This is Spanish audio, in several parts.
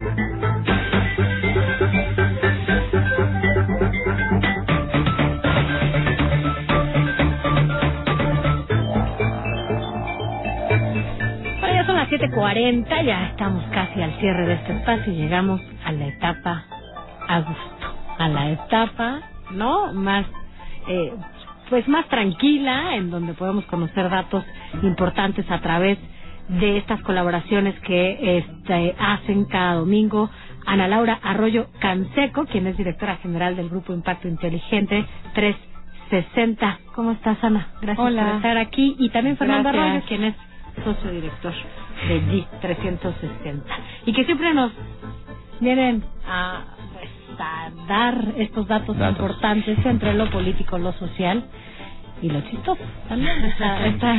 Bueno, ya son las 7:40, ya estamos casi al cierre de este espacio y llegamos a la etapa a gusto, a la etapa, ¿no? Más, pues más tranquila, en donde podemos conocer datos importantes a través de estas colaboraciones que hacen cada domingo Ana Laura Arroyo Canseco, quien es directora general del Grupo Impacto Inteligente 360. ¿Cómo estás, Ana? Gracias por estar aquí. Y también Fernando Arroyo, quien es socio director de G 360. Y que siempre nos vienen a dar estos datos importantes entre lo político, lo social y lo chistoso también. Esta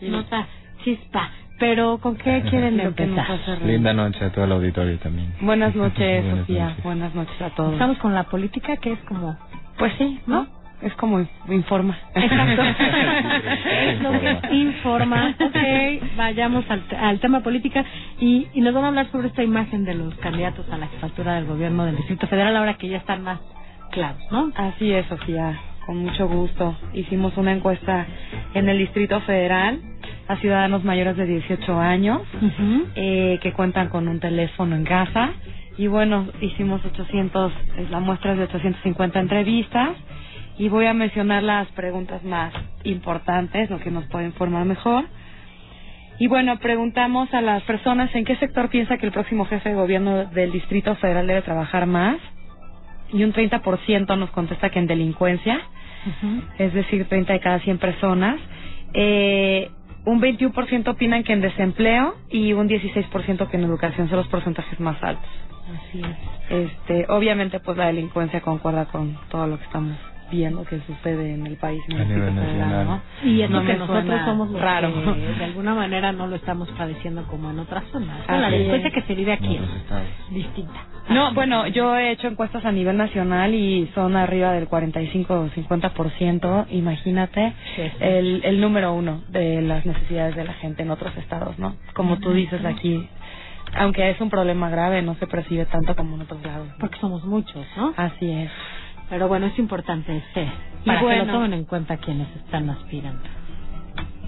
nota chispa. Pero, ¿con qué quieren empezar? Linda noche a todo el auditorio también. Buenas noches, Sofía. Buenas noches a todos. Estamos con la política, que es como... Pues sí, ¿no? Es como informa. Exacto. Es lo que informa. Ok, vayamos al tema política y nos van a hablar sobre esta imagen de los candidatos a la jefatura del gobierno del Distrito Federal, ahora que ya están más claros, ¿no? Así es, Sofía. Con mucho gusto. Hicimos una encuesta en el Distrito Federal a ciudadanos mayores de 18 años que cuentan con un teléfono en casa. Y bueno, hicimos la muestra es de 850 entrevistas. Y voy a mencionar las preguntas más importantes, lo que nos puede informar mejor. Y bueno, preguntamos a las personas en qué sector piensa que el próximo jefe de gobierno del Distrito Federal debe trabajar más. Y un 30% nos contesta que en delincuencia, es decir, 30 de cada 100 personas. Un 21% opinan que en desempleo y un 16% que en educación, son los porcentajes más altos. Así es. Obviamente, pues la delincuencia concuerda con todo lo que estamos viendo que sucede en el país, en el Distrito Federal, ¿no? Y es lo que nosotros somos los raro. Que de alguna manera no lo estamos padeciendo como en otras zonas. La delincuencia que se vive aquí es distinta. No, bueno, yo he hecho encuestas a nivel nacional y son arriba del 45 o 50%. Imagínate el número uno de las necesidades de la gente en otros estados, ¿no? Como tú dices aquí, aunque es un problema grave, no se percibe tanto como en otros lados, ¿no? Porque somos muchos, ¿no? Así es. Pero bueno, es importante para que lo tomen en cuenta quienes están aspirando.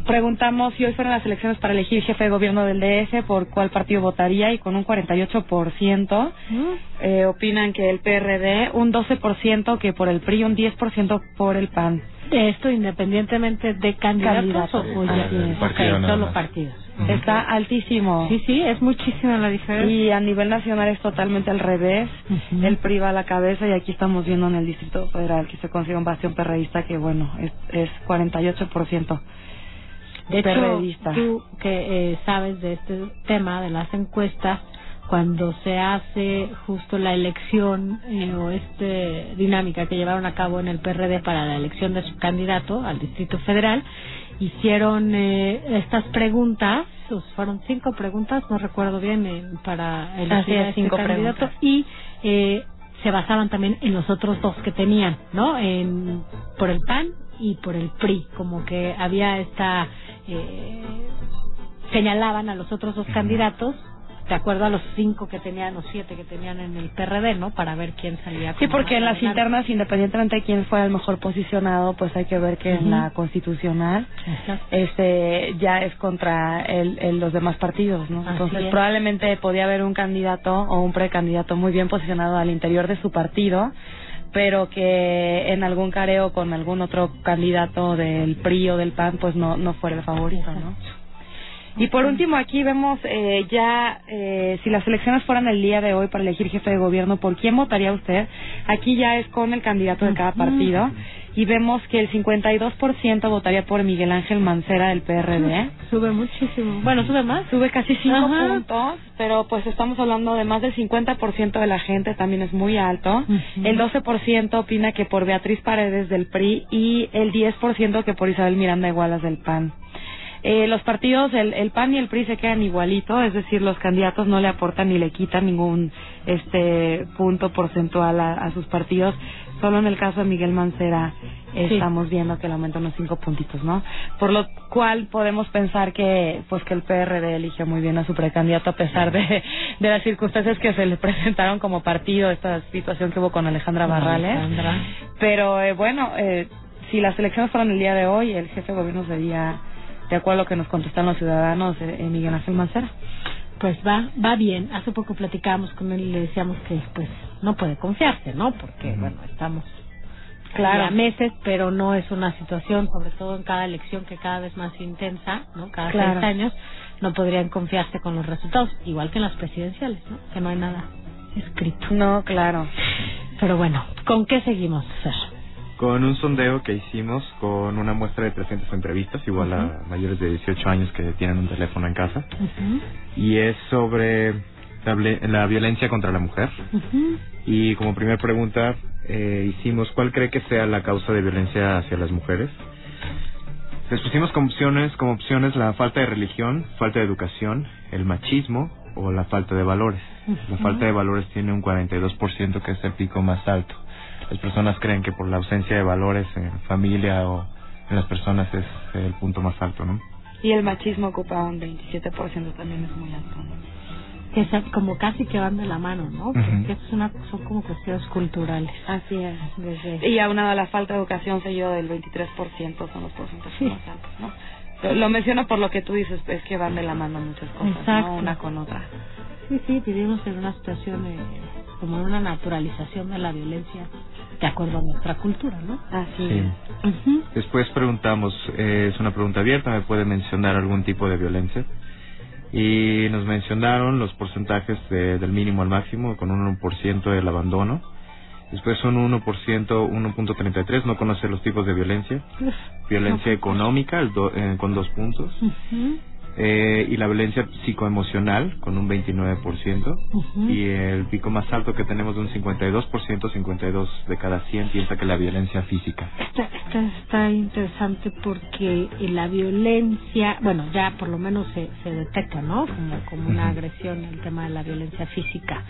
Preguntamos si hoy fueran las elecciones para elegir jefe de gobierno del DF, por cuál partido votaría, y con un 48% opinan que el PRD, un 12% que por el PRI, un 10% por el PAN. Esto independientemente de candidatos o solo partidos. Está altísimo. Sí, es muchísima la diferencia. Y a nivel nacional es totalmente al revés. El PRI va a la cabeza y aquí estamos viendo en el Distrito Federal que se consigue un bastión perredista que, bueno, es 48%. De hecho, perredista. Tú que sabes de este tema de las encuestas, cuando se hace justo la elección o dinámica que llevaron a cabo en el PRD para la elección de su candidato al Distrito Federal, hicieron estas preguntas, fueron 5 preguntas, no recuerdo bien, para elegir a este candidato, y se basaban también en los otros dos que tenían, ¿no? Por el PAN y por el PRI, como que había señalaban a los otros dos candidatos de acuerdo a los 5 que tenían o 7 que tenían en el PRD, ¿no? Para ver quién salía. Sí, porque en las internas, independientemente de quién fuera el mejor posicionado, pues hay que ver que en la constitucional ya es contra los demás partidos, ¿no? Entonces probablemente podía haber un candidato o un precandidato muy bien posicionado al interior de su partido, pero que en algún careo con algún otro candidato del PRI o del PAN pues no fuera el favorito, ¿no? Y por último aquí vemos si las elecciones fueran el día de hoy para elegir jefe de gobierno, ¿por quién votaría usted? Aquí ya es con el candidato de cada partido y vemos que el 52% votaría por Miguel Ángel Mancera del PRD. Sube muchísimo. Bueno, sube más. Sube casi 5 puntos, pero pues estamos hablando de más del 50% de la gente, también es muy alto. El 12% opina que por Beatriz Paredes del PRI y el 10% que por Isabel Miranda de Gualas del PAN. Los partidos, el PAN y el PRI se quedan igualito, es decir, los candidatos no le aportan ni le quitan ningún punto porcentual a sus partidos. Solo en el caso de Miguel Mancera estamos viendo que le aumentan unos 5 puntitos, ¿no? Por lo cual podemos pensar que el PRD eligió muy bien a su precandidato a pesar de las circunstancias que se le presentaron como partido, esta situación que hubo con Alejandra Barrales. Pero si las elecciones fueron el día de hoy, el jefe de gobierno sería, de acuerdo a lo que nos contestan los ciudadanos, Miguel Ángel Mancera. Pues va bien. Hace poco platicábamos con él y le decíamos que pues no puede confiarse, ¿no? Porque estamos a meses, pero no es una situación, sobre todo en cada elección que cada vez más intensa, ¿no? Cada 6 años no podrían confiarse con los resultados, igual que en las presidenciales, ¿no? Que no hay nada escrito. No, claro. Pero bueno, ¿con qué seguimos, Fer? Con un sondeo que hicimos con una muestra de 300 entrevistas, igual a mayores de 18 años que tienen un teléfono en casa. Y es sobre la violencia contra la mujer. Y como primera pregunta hicimos, ¿cuál cree que sea la causa de violencia hacia las mujeres? Les pusimos como opciones la falta de religión, falta de educación, el machismo o la falta de valores. La falta de valores tiene un 42%, que es el pico más alto. Las personas creen que por la ausencia de valores en familia o en las personas es el punto más alto, ¿no? Y el machismo ocupa un 27%, también es muy alto, ¿no? Que es como casi que van de la mano, ¿no? Porque son como cuestiones culturales. Así es. Y aunado a la falta de educación, seguido del 23%, son los porcentajes más altos, ¿no? Lo menciono por lo que tú dices, es que van de la mano muchas cosas, ¿no? Una con otra. Sí, vivimos en una situación como una naturalización de la violencia de acuerdo a nuestra cultura, ¿no? Así es. Después preguntamos, es una pregunta abierta, ¿me puede mencionar algún tipo de violencia? Y nos mencionaron los porcentajes del mínimo al máximo, con un 1% del abandono. Después un 1%, 1.33, no conoce los tipos de violencia. Violencia económica, con 2 puntos. Y la violencia psicoemocional, con un 29%. Y el pico más alto que tenemos de un 52%, 52 de cada 100 piensa que la violencia física. Está interesante porque la violencia, bueno, ya por lo menos se detecta, ¿no? Como una agresión, el tema de la violencia física.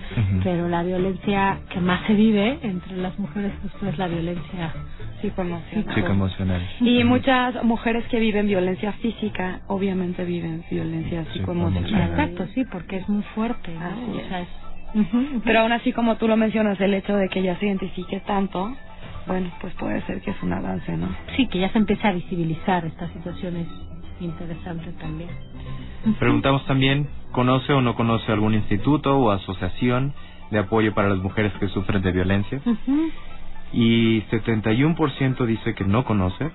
Pero la violencia que más se vive entre las mujeres es la violencia psicoemocional. Y muchas mujeres que viven violencia física, obviamente viven violencia psicoemocional. Exacto, sí, porque es muy fuerte, ¿no? O sea, pero aún así, como tú lo mencionas, el hecho de que ya se identifique tanto, bueno, pues puede ser que es un avance, ¿no? Sí, que ya se empieza a visibilizar esta situación, es interesante también. Preguntamos también, ¿conoce o no conoce algún instituto o asociación de apoyo para las mujeres que sufren de violencia? Y 71% dice que no conoce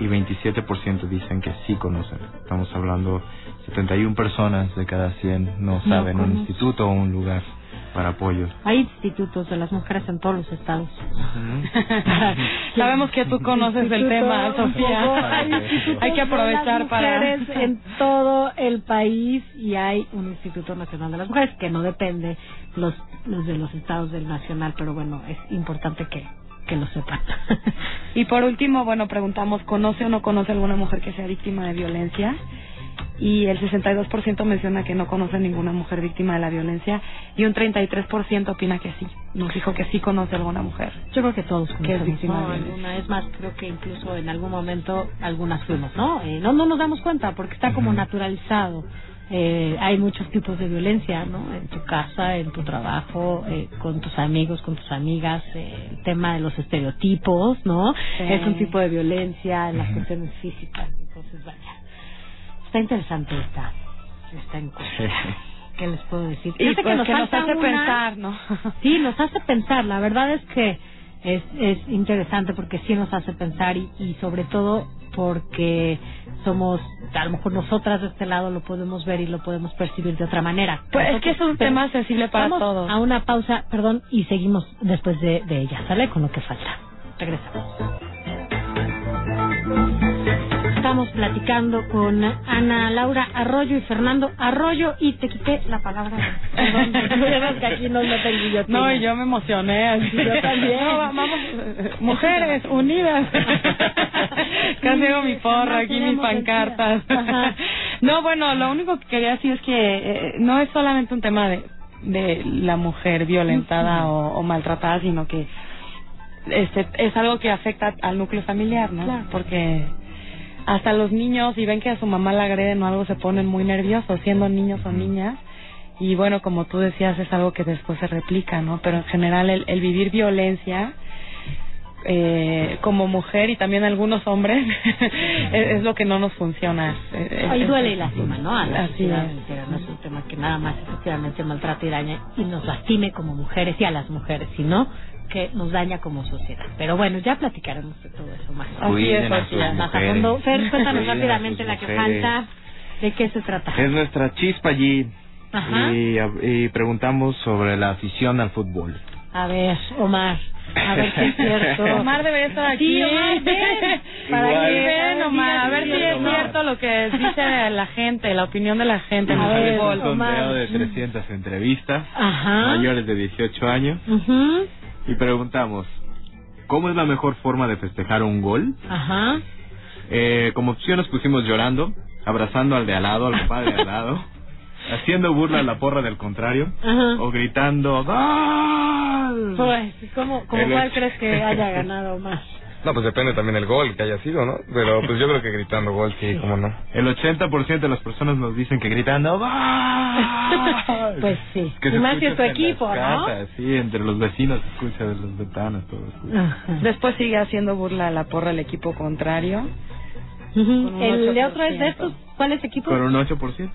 y 27% dicen que sí conocen. Estamos hablando 71 personas de cada 100 no saben un instituto o un lugar para apoyo. Hay institutos de las mujeres en todos los estados. Sabemos que tú conoces el tema, Sofía. Hay que aprovechar para... en todo el país, y hay un Instituto Nacional de las Mujeres que no depende los de los estados del nacional, pero bueno, es importante que lo sepan. Y por último, bueno, preguntamos, ¿conoce o no conoce alguna mujer que sea víctima de violencia? Y el 62% menciona que no conoce ninguna mujer víctima de la violencia y un 33% opina que sí. Nos dijo que sí conoce alguna mujer. Yo creo que todos conocemos, que es víctima de violencia. Alguna, es más, creo que incluso en algún momento algunas fuimos, ¿no? No nos damos cuenta porque está como naturalizado. Hay muchos tipos de violencia, ¿no? En tu casa, en tu trabajo, con tus amigos, con tus amigas, el tema de los estereotipos, ¿no? Es un tipo de violencia en las cuestiones físicas. Entonces, vaya, está interesante esta encuesta. ¿Qué les puedo decir? Y pues que nos hace pensar, ¿no? Sí, nos hace pensar. La verdad es que es interesante porque sí nos hace pensar y sobre todo porque somos, a lo mejor nosotras de este lado lo podemos ver y lo podemos percibir de otra manera. Pues es que es un tema sensible para todos. A una pausa, y seguimos después de ella, ¿sale? Con lo que falta. Regresamos. Estamos platicando con Ana Laura Arroyo y Fernando Arroyo y te quité la palabra. Perdón, que aquí no tengo guillotina. No, y yo me emocioné. Yo también. No, vamos, mujeres unidas. Casi hago mi porra, aquí mis pancartas. No, bueno, lo único que quería decir es que no es solamente un tema de la mujer violentada o maltratada, sino que es algo que afecta al núcleo familiar, ¿no? Claro. Porque hasta los niños, si ven que a su mamá la agreden o algo, se ponen muy nerviosos, siendo niños o niñas. Y bueno, como tú decías, es algo que después se replica, ¿no? Pero en general el vivir violencia como mujer, y también algunos hombres, es lo que no nos funciona. Ahí duele y lastima, ¿no? A la Así sociedad es. entera. No es un tema que nada más efectivamente maltrate y daña y nos lastime como mujeres y a las mujeres, sino que nos daña como sociedad. Pero bueno, ya platicaremos de todo eso más. Cuiden a es, sus Más a mujeres. fondo. Fer, cuéntanos Cuiden a rápidamente sus la que mujeres. falta. ¿De qué se trata? Es nuestra chispa allí. Ajá. Y preguntamos sobre la afición al fútbol. A ver, Omar. A ver si es cierto. Omar debería estar aquí. Sí, Omar, ven. Para Igual. que Ven, Omar, a ver si es Omar. cierto lo que dice la gente, la opinión de la gente en A el ver, Es fútbol. un sondeo Omar. de 300 entrevistas, Ajá. mayores de 18 años, Ujú. y preguntamos, ¿cómo es la mejor forma de festejar un gol? Ajá. Como opciones pusimos llorando, abrazando al de al lado, al compadre de al lado, haciendo burla a la porra del contrario, Ajá. o gritando ¡Gol! Pues, ¿cómo cuál crees que haya ganado más? No, pues depende también el gol que haya sido, ¿no? Pero pues yo creo que gritando gol, sí, cómo no. El 80% de las personas nos dicen que gritando ¡Gol! Pues sí. Que Y se más si es escucha tu hasta en equipo, las ¿no? casas, sí, entre los vecinos se escucha de las ventanas, todo eso. Ajá. Después sigue haciendo burla a la porra al equipo contrario. Ujú. Con un El de 8%. otro es de estos. ¿Cuáles equipos? Con un 8%.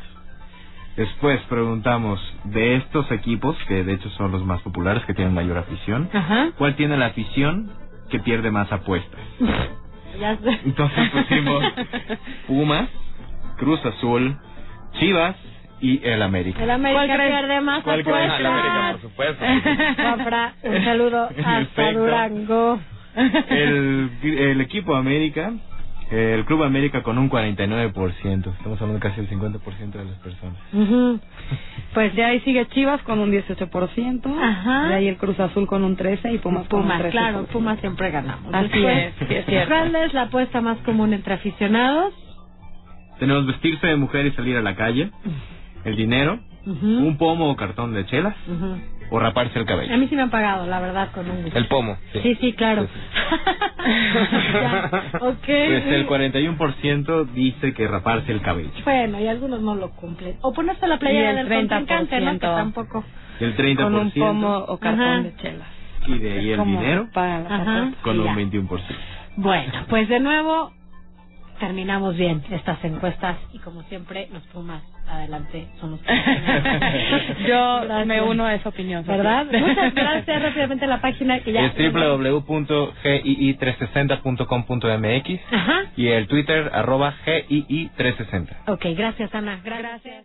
Después preguntamos de estos equipos, que de hecho son los más populares, que tienen mayor afición, Ajá. ¿cuál tiene la afición que pierde más apuestas? Ya sé. Entonces pusimos Pumas, Cruz Azul, Chivas y el América. El América ¿Cuál crees? pierde más ¿Cuál crees? apuestas. Ah, la América, por supuesto. Juanfra, un saludo En hasta efecto. Durango. El equipo América, el Club América con un 49%. Estamos hablando casi del 50% de las personas. Ujú. Pues de ahí sigue Chivas con un 18%. Ajá. De ahí el Cruz Azul con un 13% y Pumas con un Pumas, 13%. claro, Pumas siempre ganamos. Así Después, es, sí es cierto. ¿cuál es la apuesta más común entre aficionados? Tenemos vestirse de mujer y salir a la calle, el dinero, Ujú. un pomo o cartón de chelas, Ujú. o raparse el A cabello. mí sí me han pagado, la verdad, con un gusto. El pomo. Sí, sí, claro. Ya, ok. Pues el 41% dice que raparse el cabello. Bueno, y algunos no lo cumplen. O ponerse la Y playera el del 30%. contrincante, ¿no? Que tampoco. El 30% Con un pomo o cartón Ajá. de chelas. y de ahí el Como dinero pagan las Ajá. apuestas. con Y un ya. 21%. Bueno, pues de nuevo terminamos bien estas encuestas y como siempre los Pumas adelante son los Pumas. Yo Gracias. me uno a esa opinión. Sofía. ¿Verdad? Muchas gracias. Rápidamente la página que ya... Es www.gii360.com.mx Ajá. y el Twitter @gii360. Ok, gracias Ana. Gracias.